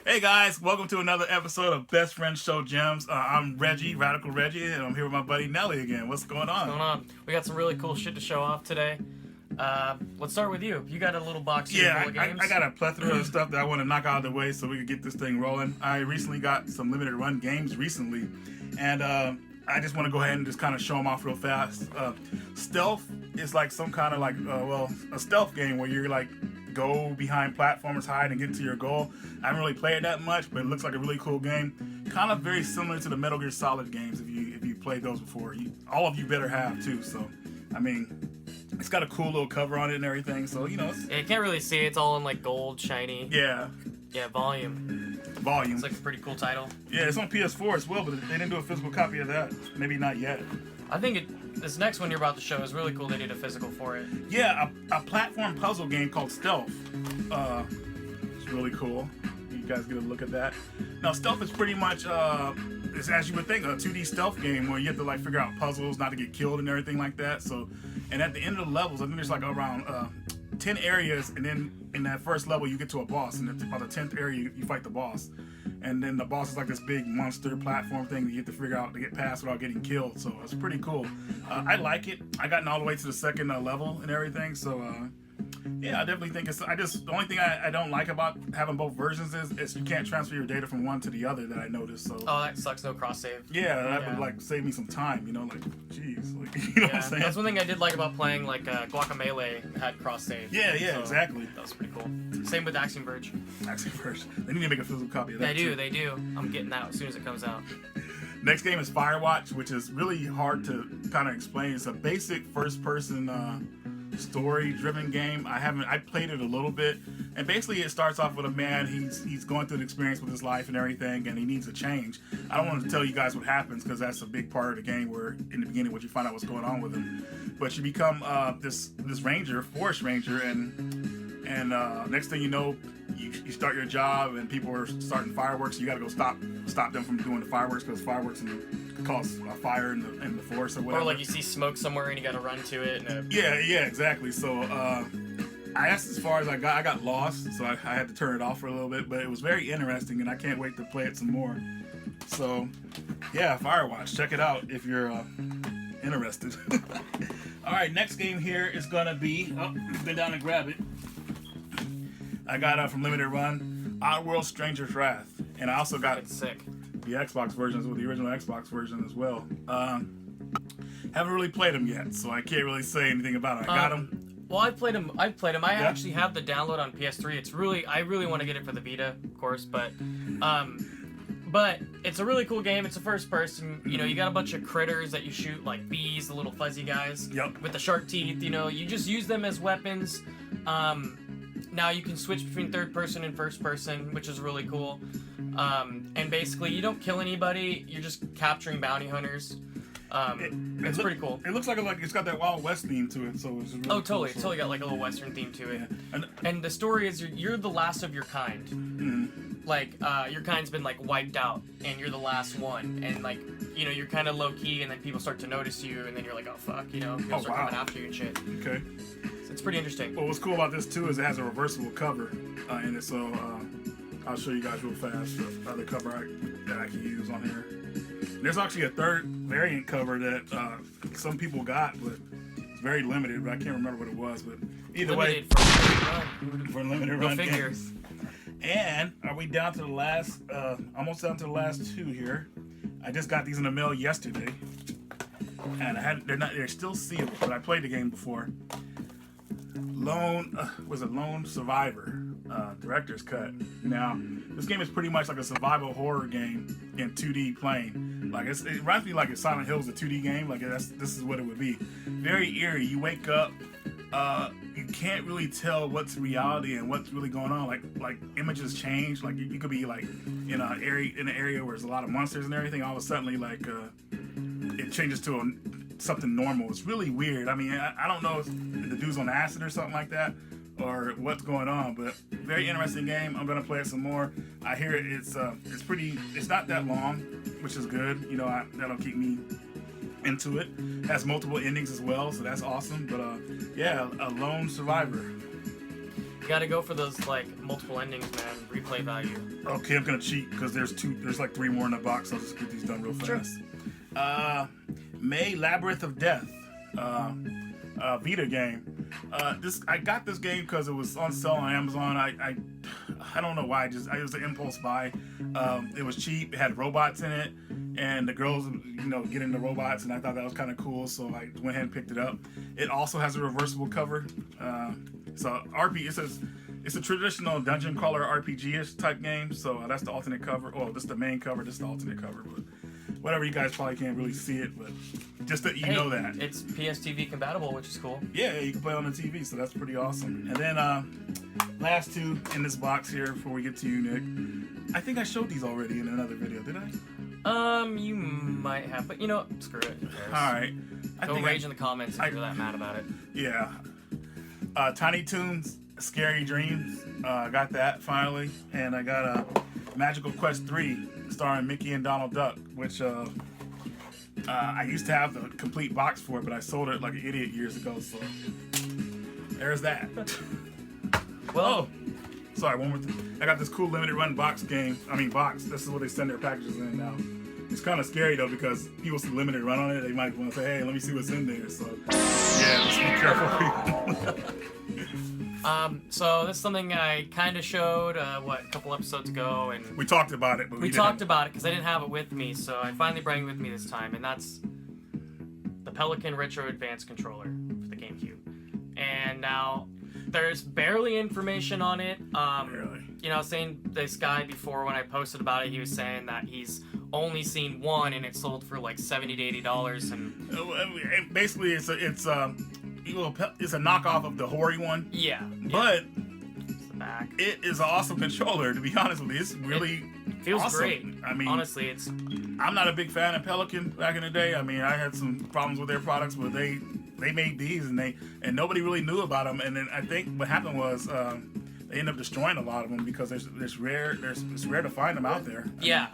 Hey guys, welcome to another episode of Best Friends Show Gems. I'm Reggie, Radical Reggie, and I'm here with my buddy Nelly again. What's going on? What's going on? We got some really cool shit to show off today. Let's start with you. You got a little box here full of games? I got a plethora of stuff that I want to knock out of the way so we can get this thing rolling. I recently got some limited run games recently, and I just want to go ahead and just kind of show them off real fast. Stealth is like some kind of a stealth game where you're like go behind platformers, hide, and get to your goal. I haven't really played that much, but it looks like a really cool game. Kind of very similar to the Metal Gear Solid games if you played those before. All of you better have too. So, I mean, it's got a cool little cover on it and everything. So you know, you can't really see it. It's all in like gold, shiny. Yeah. Volume. It's like a pretty cool title. Yeah, it's on PS4 as well, but they didn't do a physical copy of that. Maybe not yet. I think this next one you're about to show is really cool. They did a physical for it. Yeah, a platform puzzle game called Stealth. It's really cool. You guys get a look at that. Now, Stealth is pretty much, it's, as you would think, a 2D stealth game where you have to like figure out puzzles, not to get killed and everything like that. So, and at the end of the levels, I think there's like around 10 areas, and then in that first level you get to a boss, and by the 10th area you fight the boss. And then the boss is like this big monster platform thing that you have to figure out to get past without getting killed. So it's pretty cool. I like it. I gotten all the way to the second level and everything. So yeah, I definitely think it's. The only thing I don't like about having both versions is you can't transfer your data from one to the other. That I noticed. So oh, that sucks. No cross save. Yeah, that would like save me some time. You know, like jeez, like you know what I'm saying. That's one thing I did like about playing like Guacamelee had cross save. Yeah, so exactly. That was pretty cool. Same with Axiom Verge. Axiom Verge. They need to make a physical copy of that. They do. I'm getting that as soon as it comes out. Next game is Firewatch, which is really hard to kind of explain. It's a basic first-person story-driven game. I played it a little bit, and basically it starts off with a man. He's going through an experience with his life and everything, and he needs a change. I don't want to tell you guys what happens because that's a big part of the game. Where in the beginning, what you find out what's going on with him, but you become this ranger, forest ranger, and next thing you know, you start your job, and people are starting fireworks. You got to go stop them from doing the fireworks because fireworks cause a fire in the forest or whatever. Or like you see smoke somewhere and you got to run to it. Yeah, exactly. So that's as far as I got. I got lost, so I had to turn it off for a little bit. But it was very interesting, and I can't wait to play it some more. So yeah, Firewatch. Check it out if you're interested. All right, next game here is gonna be. Oh, bend down and grab it. I got from Limited Run, Oddworld Stranger's Wrath, and I also got sick. The Xbox versions with the original Xbox version as well. Haven't really played them yet, so I can't really say anything about it. I got them. Well, I've played them. I actually have the download on PS3. I really want to get it for the Vita, of course, but it's a really cool game. It's a first person. You know, you got a bunch of critters that you shoot, like bees, the little fuzzy guys. Yep. With the sharp teeth. You know, you just use them as weapons. Now you can switch between third person and first person, which is really cool. And basically, you don't kill anybody. You're just capturing bounty hunters. It's pretty cool. It looks like it's got that Wild West theme to it, so it's really cool. Totally. It's totally got like a little Western theme to it. Yeah. And the story is you're the last of your kind. Mm-hmm. Like your kind's been like wiped out, and you're the last one. And like you're kind of low key, and then people start to notice you, and then you're like, oh fuck, people start coming after you and shit. Okay. It's pretty interesting. Well, what's cool about this too is it has a reversible cover in it, so I'll show you guys real fast the other cover that I can use on here. There's actually a third variant cover that some people got, but it's very limited. But I can't remember what it was. But either way, for limited run figures. And are we down to the last? Almost down to the last two here. I just got these in the mail yesterday, and they're still sealed, but I played the game before. Lone Survivor director's cut. Now this game is pretty much like a survival horror game in 2D playing. Like it reminds me like Silent Hill is a 2D game. Like this is what it would be. Very eerie. You wake up, you can't really tell what's reality and what's really going on. Like images change. Like you could be like in an area where there's a lot of monsters and everything. All of a sudden, it changes to something normal. It's really weird. I mean, I don't know if the dude's on acid or something like that, or what's going on, but very interesting game. I'm gonna play it some more. I hear it's not that long, which is good. That'll keep me into it. Has multiple endings as well, so that's awesome. But yeah, a Lone Survivor. You gotta go for those like multiple endings, man. Replay value. Okay, I'm gonna cheat because there's like 3 more in the box. I'll just get these done real fast. Sure. May Labyrinth of Death, Vita game. I got this game because it was on sale on Amazon. I don't know why. It was an impulse buy. It was cheap. It had robots in it, and the girls, get into robots, and I thought that was kind of cool. So I went ahead and picked it up. It also has a reversible cover. So it's a traditional dungeon crawler RPG-ish type game. So that's the alternate cover. Oh, this is the main cover. This is the alternate cover. But whatever, you guys probably can't really see it, but just that you know that it's PSTV compatible, which is cool. Yeah, you can play on the TV, so that's pretty awesome. And then last 2 in this box here before we get to you, Nick. I think I showed these already in another video, did I? You might have, but screw it. Who cares? All right. Go rage in the comments if you're that mad about it. Yeah. Tiny Toons, Scary Dreams. I got that finally, and I got Magical Quest 3 starring Mickey and Donald Duck, which I used to have the complete box for it, but I sold it like an idiot years ago. So there's that. Well, sorry, one more thing. I got this cool limited run box. This is what they send their packages in now. It's kind of scary though because people see limited run on it. They might want to say, "Hey, let me see what's in there." So yeah, just be careful. So this is something I kind of showed, a couple episodes ago, and we talked about it, but we talked about it because I didn't have it with me, so I finally brought it with me this time, and that's the Pelican Retro Advanced Controller for the GameCube. And now there's barely information on it. Barely. I was saying this guy before when I posted about it, he was saying that he's only seen one, and it sold for like $70 to $80, and basically it's a knockoff of the Hori one. Yeah. But it's the back. It is an awesome controller, to be honest with you. It's really feels awesome. great. I mean, honestly, I'm not a big fan of Pelican back in the day. I mean, I had some problems with their products, but they made these and nobody really knew about them. And then I think what happened was they ended up destroying a lot of them because it's rare to find them out there. Yeah.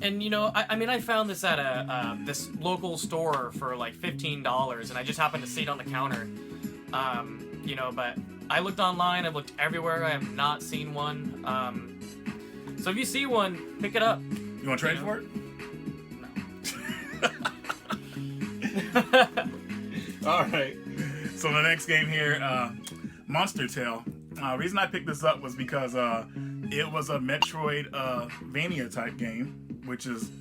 And I found this at this local store for like $15, and I just happened to see it on the counter. But I looked online, I've looked everywhere, I have not seen one. So if you see one, pick it up. You want to trade for it? No. All right. So the next game here, Monster Tale. Reason I picked this up was because it was a Metroid Vania type game. Which is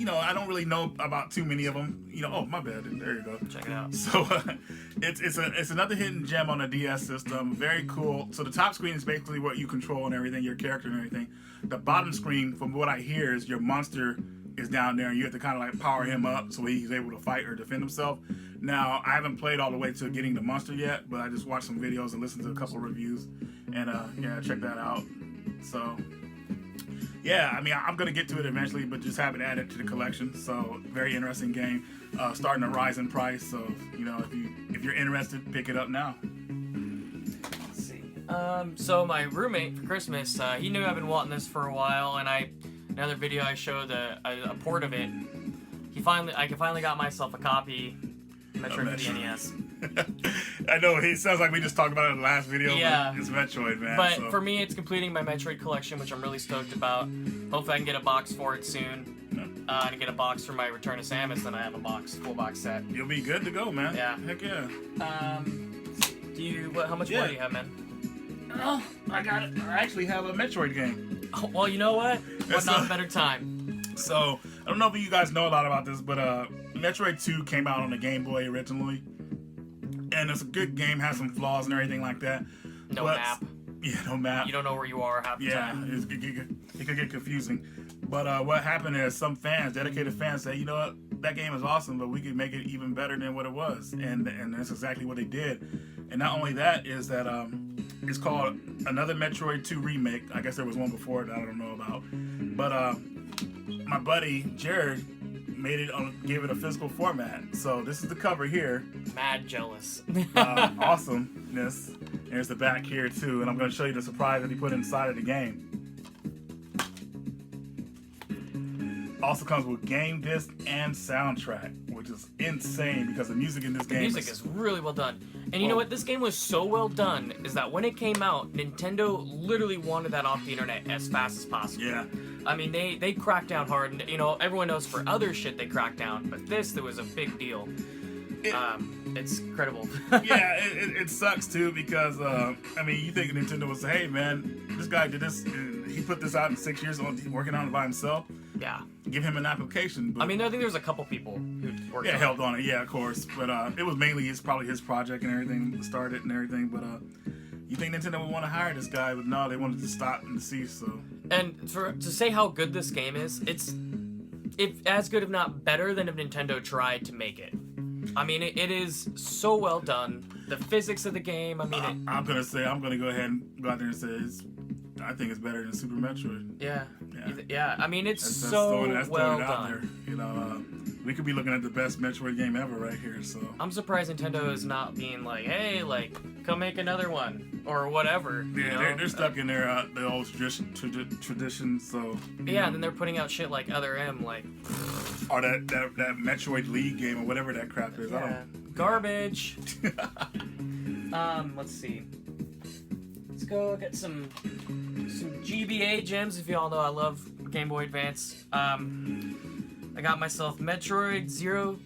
I don't really know about too many of them. Oh, my bad. There you go. Check it out. So it's another hidden gem on the DS system. Very cool. So the top screen is basically what you control and everything, your character and everything. The bottom screen, from what I hear, is your monster is down there, and you have to kind of like power him up so he's able to fight or defend himself. Now, I haven't played all the way to getting the monster yet, but I just watched some videos and listened to a couple of reviews, and check that out. So. Yeah, I mean, I'm going to get to it eventually, but just have it added to the collection. So, very interesting game. Starting to rise in price. So, if you're interested, pick it up now. Let's see. So my roommate for Christmas, he knew I've been wanting this for a while, and another video I showed a port of it. I finally got myself a copy. Metroid for the NES. I know, it sounds like we just talked about it in the last video, yeah. But it's Metroid, man. But for me, it's completing my Metroid collection, which I'm really stoked about. Hopefully I can get a box for it soon. And get a box for my Return to Samus, then I have a full box set. You'll be good to go, man. Yeah. Heck yeah. How much more do you have, man? Oh, I got it. I actually have a Metroid game. Oh, well, you know what? What not a better time. So, I don't know if you guys know a lot about this, but Metroid 2 came out on the Game Boy originally. And it's a good game, has some flaws and everything like that. No map. Yeah, no map. You don't know where you are half the time. Yeah, it could get confusing. But what happened is some fans, dedicated fans, say, you know what, that game is awesome, but we could make it even better than what it was. And that's exactly what they did. And not only that, is that it's called another Metroid 2 remake. I guess there was one before that I don't know about. But my buddy, Jared, gave it a physical format. So this is the cover here. Mad jealous. Awesomeness. There's the back here too, and I'm going to show you the surprise that he put inside of the game. Also comes with game disc and soundtrack, which is insane because the music in this game is really well done. And you know what? This game was so well done is that when it came out, Nintendo literally wanted that off the internet as fast as possible. Yeah. I mean, they cracked down hard, and you know, everyone knows for other shit they cracked down, but this, there was a big deal. It's incredible. Yeah, it sucks too because I mean, you think Nintendo would say, "Hey, man, this guy did this. He put this out in 6 years, working on it by himself. Yeah. Give him an application." But, I mean, I think there was a couple people who worked. Yeah, held on it. Yeah, of course. But it was mainly probably his project and everything started and everything. But you think Nintendo would want to hire this guy? But no, they wanted to stop and cease. So. And to say how good this game is, it's as good, if not better, than if Nintendo tried to make it. I mean, it is so well done. The physics of the game, I mean... I'm going to go ahead and go out there and say I think it's better than Super Metroid. Yeah. I mean, it's that's well throwing it out done. there. You know, we could be looking at the best Metroid game ever right here. So I'm surprised Nintendo is not being like, hey, like, come make another one or whatever. Yeah, you know? they're stuck in their the old tradition. So yeah, and then they're putting out shit like Other M, like, or that Metroid League game or whatever that crap is. yeah, garbage. Let's see. Let's go get some GBA gems. If you all know, I love Game Boy Advance. I got myself Metroid Zero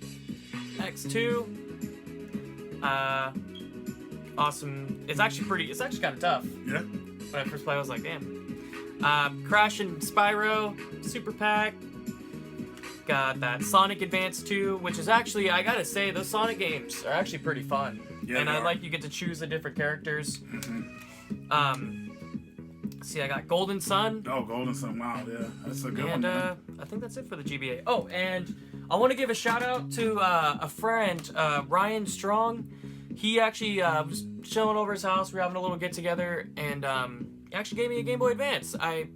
X2. Awesome. It's actually kind of tough. Yeah. When I first played, I was like, damn. Crash and Spyro, Super Pack. Got that Sonic Advance 2, which is actually, I gotta say, those Sonic games are actually pretty fun. Yeah, and I like you get to choose the different characters. Mm-hmm. See, I got Golden Sun. Oh, Golden Sun, wow, yeah. That's a good And one. I think that's it for the GBA. Oh, and I want to give a shout out to a friend, Ryan Strong. He actually was chilling over his house. We were having a little get together, and he actually gave me a Game Boy Advance. I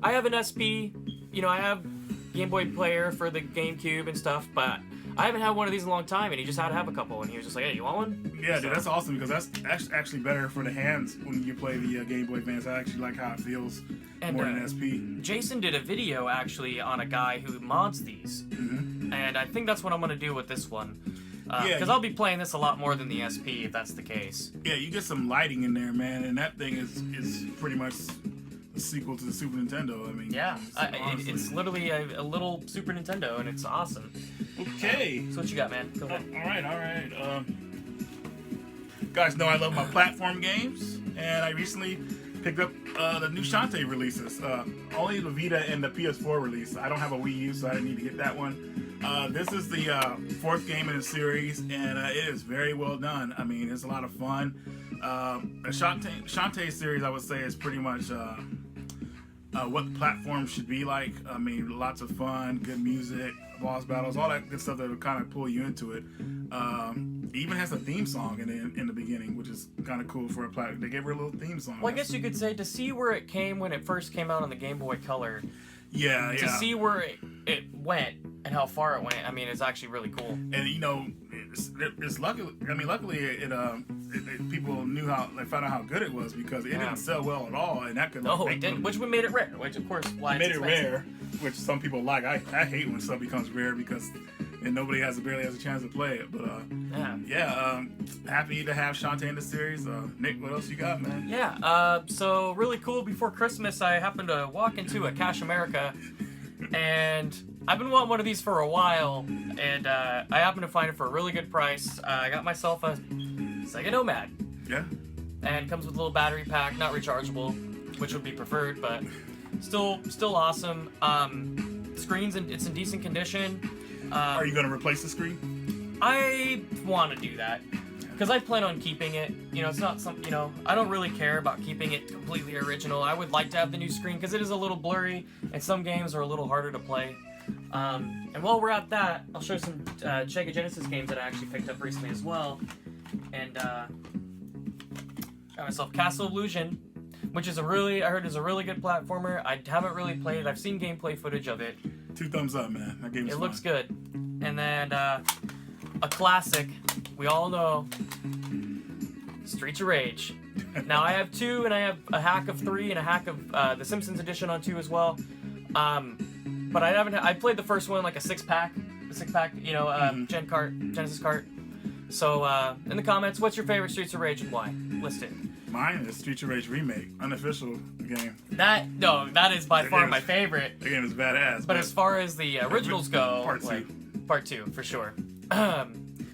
have an SP. You know, I have Game Boy Player for the GameCube and stuff, but I haven't had one of these in a long time, and he just had to have a couple, and he was just like, hey, you want one? Yeah, dude, that's awesome because that's actually better for the hands when you play the Game Boy Advance. I actually like how it feels more than SP. Jason did a video actually on a guy who mods these, and I think that's what I'm going to do with this one. Because I'll be playing this a lot more than the SP if that's the case. Yeah, you get some lighting in there, man, and that thing is pretty much a sequel to the Super Nintendo. I mean, yeah, it's literally a little Super Nintendo, and it's awesome. Okay. So what you got, man? Go ahead. All right. Guys know I love my platform games, and I recently picked up the new Shante releases. Only the Vita and the PS4 release. I don't have a Wii U, so I didn't need to get that one. This is the fourth game in the series, and it is very well done. I mean, it's a lot of fun. The Shante series, I would say, is pretty much what the platform should be like. I mean, lots of fun, good music, boss battles, all that good stuff that will kind of pull you into it. It even has a theme song in the beginning, which is kind of cool for a platform. They gave her a little theme song. Well, I guess you could say to see where it came when it first came out on the Game Boy Color. Yeah. To see where it went and how far it went, I mean, it's actually really cool. And you know, it's luckily. I mean, luckily, people found out how good it was because it didn't sell well at all, and that could. It didn't. Which made it rare. Which, of course, why made it rare. Which some people like. I hate when stuff becomes rare because nobody barely has a chance to play it. But happy to have Shante in the series. Nick, what else you got, man? Yeah. So really cool. Before Christmas, I happened to walk into a Cash America, and I've been wanting one of these for a while, and I happened to find it for a really good price. I got myself a Sega Nomad. Yeah. And it comes with a little battery pack, not rechargeable, which would be preferred, but still awesome. It's in decent condition. Are you gonna replace the screen? I want to do that because I plan on keeping it. You know, it's not something. You know, I don't really care about keeping it completely original. I would like to have the new screen because it is a little blurry, and some games are a little harder to play. And while we're at that, I'll show some Sega Genesis games that I actually picked up recently as well. And got myself Castle of Illusion, which I heard is a really good platformer. I haven't really played it. I've seen gameplay footage of it. 2 thumbs up, man. That game is fun. Looks good. And then a classic, we all know, Streets of Rage. Now I have 2, and I have a hack of 3 and a hack of the Simpsons edition on 2 as well. But I played the first one like a 6-pack, you know, Genesis cart. So, in the comments, what's your favorite Streets of Rage and why? List it. Mine is Streets of Rage Remake, unofficial game. That is by far my favorite. The game is badass. But as far as the originals go, Part 2. Part 2 for sure.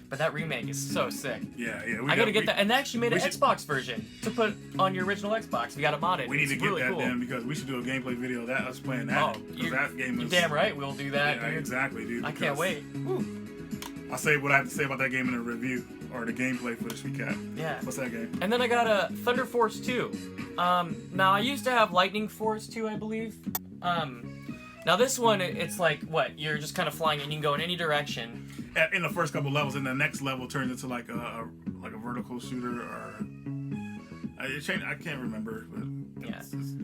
But that remake is so sick. Yeah. I gotta get that, and they actually made an Xbox version to put on your original Xbox. You got it modded. We need to get really that cool. then because we should do a gameplay video of that us playing that. You're, that game is. You're damn right, we'll do that. Yeah, dude. exactly, dude. I can't wait. Woo. I'll say what I have to say about that game in a review or the gameplay for this recap. Yeah. What's that game? And then I got a Thunder Force 2. Now I used to have Lightning Force 2, I believe. Now this one, it's like what? You're just kind of flying and you can go in any direction. In the first couple levels, and the next level turns into like a vertical shooter or it changed. I can't remember, but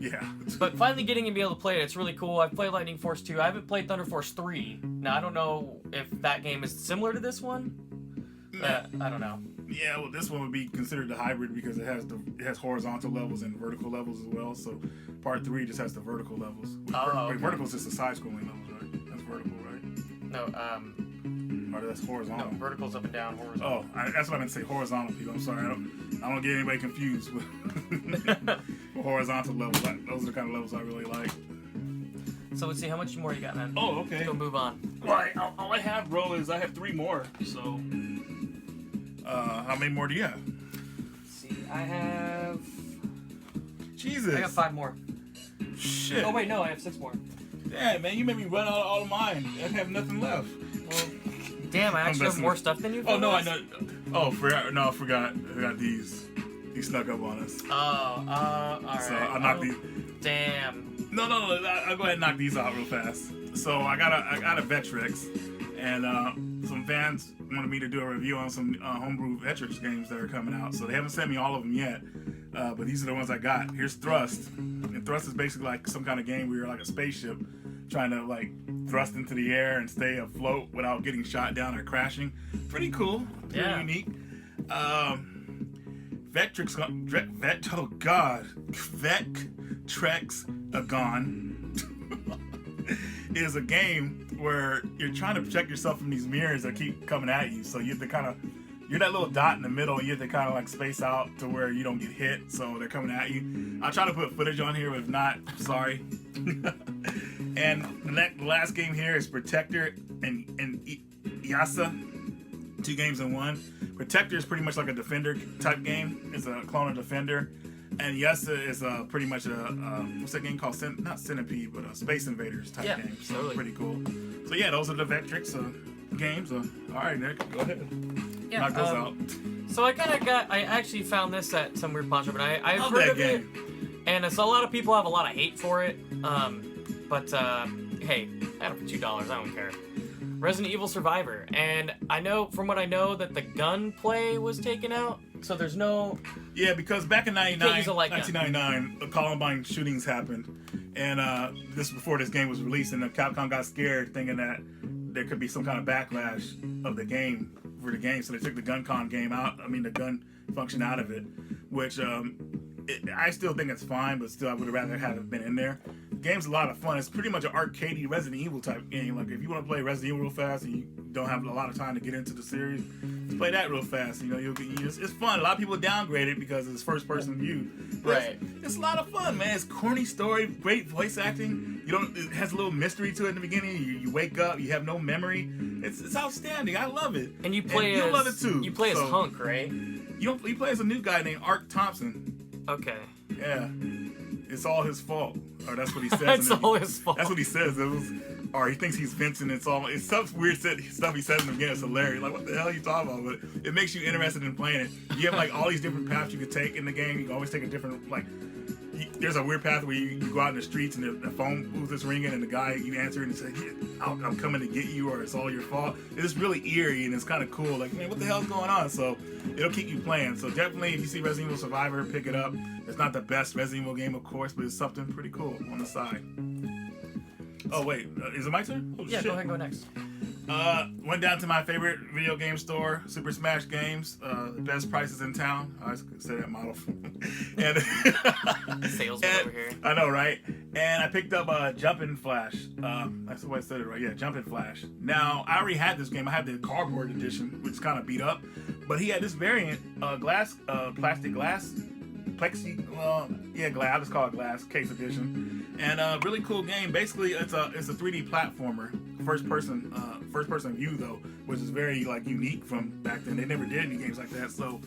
yeah. But finally getting to be able to play it, it's really cool. I've played Lightning Force 2. I haven't played Thunder Force 3. Now I don't know if that game is similar to this one. I don't know. Yeah, well, this one would be considered the hybrid because it has horizontal levels and vertical levels as well. So part 3 just has the vertical levels. Okay. Vertical is just the side-scrolling levels, right? That's vertical, right? No, or that's horizontal. No, vertical's up and down, horizontal. Oh, that's what I meant to say. Horizontal, people. I'm sorry. I don't get anybody confused with horizontal levels. Those are the kind of levels I really like. So let's see, how much more you got, man? Oh, okay. Let's go move on. Well, all I have, bro, is I have 3 more. So, how many more do you have? Let's see, I have... Jesus. I got 5 more. Shit. Oh, wait, no, I have 6 more. Damn, man, you made me run out of all of mine. I have nothing left. Well, damn, I actually have more stuff than you. Oh, no, I know. Oh, I forgot. I got these. These snuck up on us. Oh, alright. So I knocked these. Damn. No. I'll go ahead and knock these out real fast. So I got a Vectrex, and some fans wanted me to do a review on some homebrew Vectrex games that are coming out. So they haven't sent me all of them yet, but these are the ones I got. Here's Thrust, and Thrust is basically like some kind of game where you're like a spaceship trying to like thrust into the air and stay afloat without getting shot down or crashing. Pretty cool. Pretty unique. Vectrex is a game where you're trying to protect yourself from these mirrors that keep coming at you. So you have to you're that little dot in the middle. You have to kind of like space out to where you don't get hit. So they're coming at you. I'll try to put footage on here, but if not, sorry. And the last game here is Protector and Yasa. 2 games in 1. Protector is pretty much like a Defender type game. It's a clone of Defender. And Yasa is pretty much a, what's that game called? Not Centipede, but a Space Invaders type game. So totally. Pretty cool. So yeah, those are the Vectrex games. All right, Nick, go ahead. Yeah, knock those out. So I actually found this at some weird pawn shop, and I've Love heard that of game. it. And it's a lot of people have a lot of hate for it. But hey, I got it for $2. I don't care. Resident Evil Survivor, and I know from what I know that the gunplay was taken out, so there's no. Yeah, because back in 1999, gun. the Columbine shootings happened, and this was before this game was released, and Capcom got scared, thinking that there could be some kind of backlash of the game for the game, so they took the gun function out of it, which I still think it's fine, but still I would rather have it been in there. The game's a lot of fun. It's pretty much an arcadey Resident Evil type game. Like if you want to play Resident Evil real fast and you don't have a lot of time to get into the series, just play that real fast. You know, it's fun. A lot of people downgrade it because it's first person view. Right. It's a lot of fun, man. It's corny story, great voice acting. It has a little mystery to it in the beginning. You wake up, you have no memory. It's outstanding. I love it. And you play you'll love it too. You play as Hunk, right? You play as a new guy named Ark Thompson. Okay. Yeah. It's all his fault. Or that's what he says. It's all his fault. That's what he says. Or he thinks he's Vincent. It's some weird stuff he says in the beginning. It's hilarious. Like, what the hell are you talking about? But it makes you interested in playing it. You have like all these different paths you could take in the game. You can always take a different, like, there's a weird path where you go out in the streets and the phone booth is ringing and the guy, you answer and say, I'm coming to get you, or it's all your fault. It's really eerie and it's kind of cool. Like, man, what the hell's going on? So it'll keep you playing. So definitely, if you see Resident Evil Survivor, pick it up. It's not the best Resident Evil game, of course, but it's something pretty cool on the side. Oh, wait. Is it my turn? Oh, yeah, shit. Go ahead and go next. Went down to my favorite video game store, Super Smash Games. The best prices in town. I always say that model. And salesman over here. I know, right? And I picked up Jumpin' Flash. That's the way I said it, right? Yeah, Jumpin' Flash. Now, I already had this game. I had the cardboard edition, which is kind of beat up. But he had this variant, plastic glass, glass. I'll just call it glass, case edition, and really cool game. Basically, it's a 3D platformer, first person view though, which is very like unique from back then. They never did any games like that, so.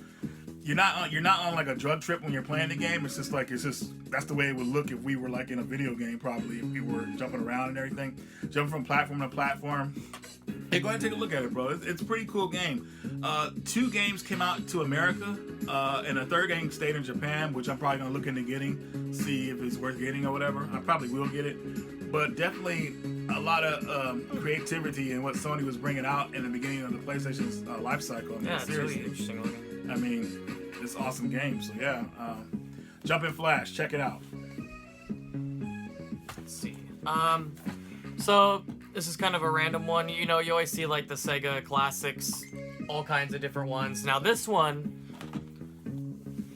You're not on like a drug trip when you're playing the game. It's just that's the way it would look if we were like in a video game, probably, if we were jumping around and everything, jumping from platform to platform. Hey, go ahead and take a look at it, bro. It's a pretty cool game. 2 games came out to America, and a 3rd game stayed in Japan, which I'm probably gonna look into getting, see if it's worth getting or whatever. I probably will get it, but definitely a lot of creativity in what Sony was bringing out in the beginning of the PlayStation's life cycle. I mean, Yeah, it's seriously. really interesting looking. I mean, it's awesome game. So yeah, Jump in Flash, check it out. Let's see. So this is kind of a random one. You know, you always see like the Sega Classics, all kinds of different ones. Now this one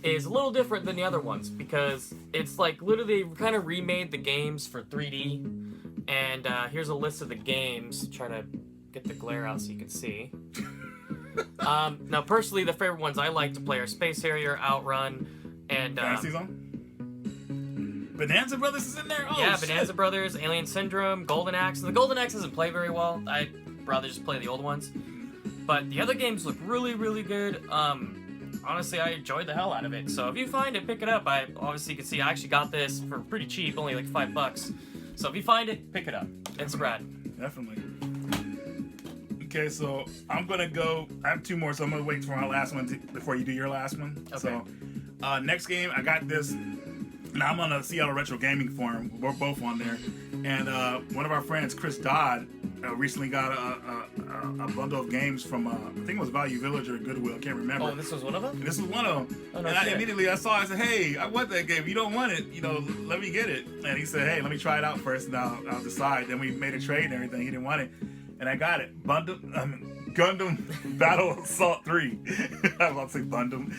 is a little different than the other ones because it's like literally kind of remade the games for 3D. And here's a list of the games. Try to get the glare out so you can see. Now, personally, the favorite ones I like to play are Space Harrier, Outrun, and Fantasy Zone. Bonanza Brothers is in there. Oh, yeah, shit. Bonanza Brothers, Alien Syndrome, Golden Axe. The Golden Axe doesn't play very well. I'd rather just play the old ones. But the other games look really, really good. Honestly, I enjoyed the hell out of it. So if you find it, pick it up. I obviously you can see I actually got this for pretty cheap, only like $5. So if you find it, pick it up. It's rad. Definitely. Okay, so I'm gonna go. I have 2 more, so I'm gonna wait for my last one before you do your last one. Okay. So, next game, I got this. Now I'm on the Seattle Retro Gaming Forum. We're both on there, and one of our friends, Chris Dodd, recently got a bundle of games from I think it was Value Village or Goodwill. I can't remember. Oh, this was one of them? This was one of them. Oh, no and I shit. immediately I saw it, I said, hey, I want that game. If you don't want it, let me get it. And he said, hey, let me try it out first and I'll decide. Then we made a trade and everything. He didn't want it. And I got it. Gundam Battle Assault 3. I was about to say Gundam.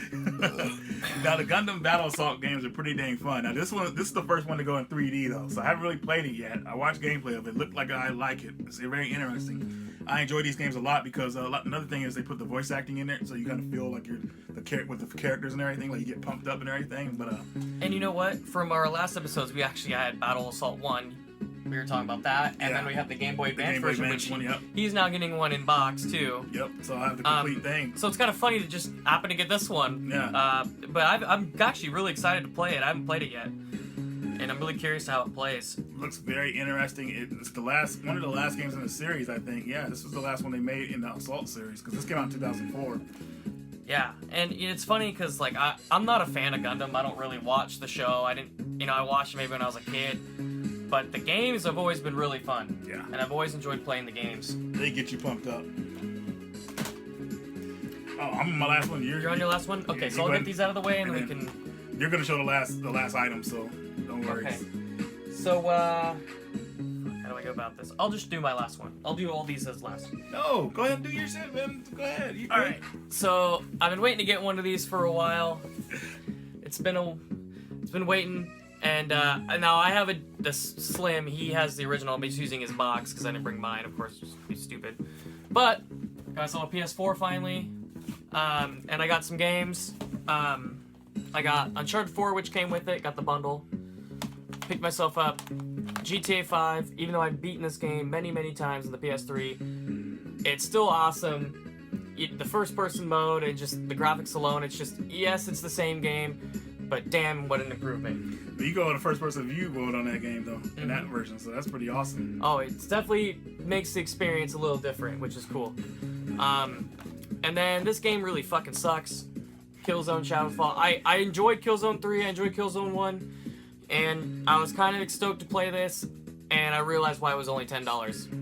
Now the Gundam Battle Assault games are pretty dang fun. Now this is the first one to go in 3D though, so I haven't really played it yet. I watched gameplay of it. Looked like I like it. It's very interesting. I enjoy these games a lot because another thing is they put the voice acting in there, so you kind of feel like you're with the characters and everything. Like you get pumped up and everything. But And you know what? From our last episodes, we actually had Battle Assault 1. We were talking about that, and then we have the Game Boy Advance version, which he's now getting one in box too. Yep. So I have the complete thing. So it's kind of funny to just happen to get this one. Yeah. But I'm actually really excited to play it. I haven't played it yet, and I'm really curious how it plays. Looks very interesting. It's one of the last games in the series, I think. Yeah, this was the last one they made in the Assault series because this came out in 2004. Yeah, and it's funny because like I'm not a fan of Gundam. I don't really watch the show. I watched it maybe when I was a kid. But the games have always been really fun. Yeah. And I've always enjoyed playing the games. They get you pumped up. Oh, I'm on my last one. You're on your last one? Okay, so I'll get these out of the way and then we can... You're going to show the last item, so don't worry. Okay. So, how do I go about this? I'll just do my last one. I'll do all these as last. No, go ahead and do your shit, man. Go ahead. All right. So, I've been waiting to get one of these for a while. It's been waiting... And now I have the Slim. He has the original. I'm just using his box because I didn't bring mine. Of course, just be stupid. But got myself a PS4 finally, and I got some games. I got Uncharted 4, which came with it. Got the bundle. Picked myself up GTA 5. Even though I've beaten this game many, many times on the PS3, it's still awesome. The first-person mode and just the graphics alone. It's just yes, it's the same game, but damn, what an improvement. You go on a first-person view mode on that game, though, in that version, so that's pretty awesome. Oh, it definitely makes the experience a little different, which is cool. And then this game really fucking sucks. Killzone Shadowfall. I enjoyed Killzone 3, I enjoyed Killzone 1, and I was kind of stoked to play this, and I realized why it was only $10,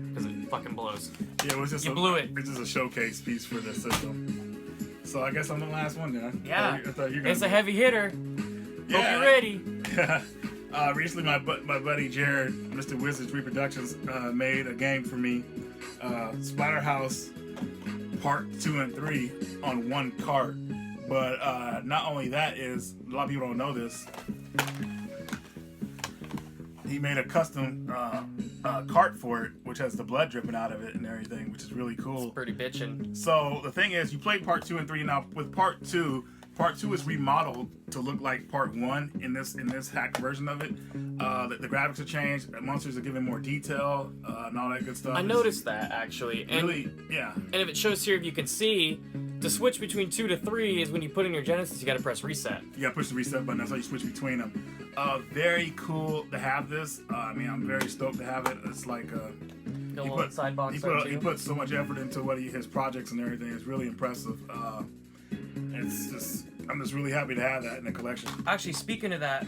because it fucking blows. Yeah, it was just blew it. It's just a showcase piece for the system. So I guess I'm the last one then. Yeah, I thought you were it's a heavy hitter. Yeah. Hope you're ready. Recently, my buddy Jared, Mr. Wizards Reproductions, made a game for me, Splatterhouse Part 2 and 3 on one cart. But not only that is, a lot of people don't know this, he made a custom cart for it, which has the blood dripping out of it and everything, which is really cool. Pretty bitchin'. So the thing is, you play part 2 and 3. Now with part 2 is remodeled to look like part 1 in this hacked version of it. The graphics have changed, the monsters are given more detail, and all that good stuff. I noticed that actually. And, really, yeah. And if it shows here, if you can see, to switch between 2 to 3 is when you put in your Genesis, you gotta press reset. You gotta push the reset button, that's how you switch between them. Very cool to have this. I mean, I'm very stoked to have it. It's like he put so much effort into his projects and everything. It's really impressive. I'm just really happy to have that in the collection. Actually, speaking of that,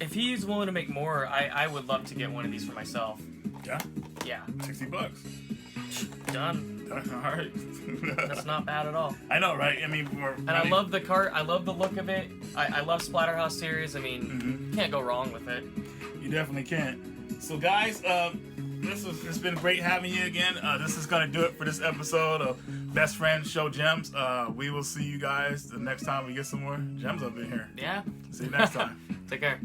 if he's willing to make more, I would love to get one of these for myself. Yeah? Yeah. $60. Done. All right. That's not bad at all. I know, right? I mean, I love the cart. I love the look of it. I love Splatterhouse series. I mean, can't go wrong with it. You definitely can't. So, guys, it's been great having you again. This is gonna do it for this episode of Best Friends Show Gems. We will see you guys the next time we get some more gems up in here. Yeah. See you next time. Take care.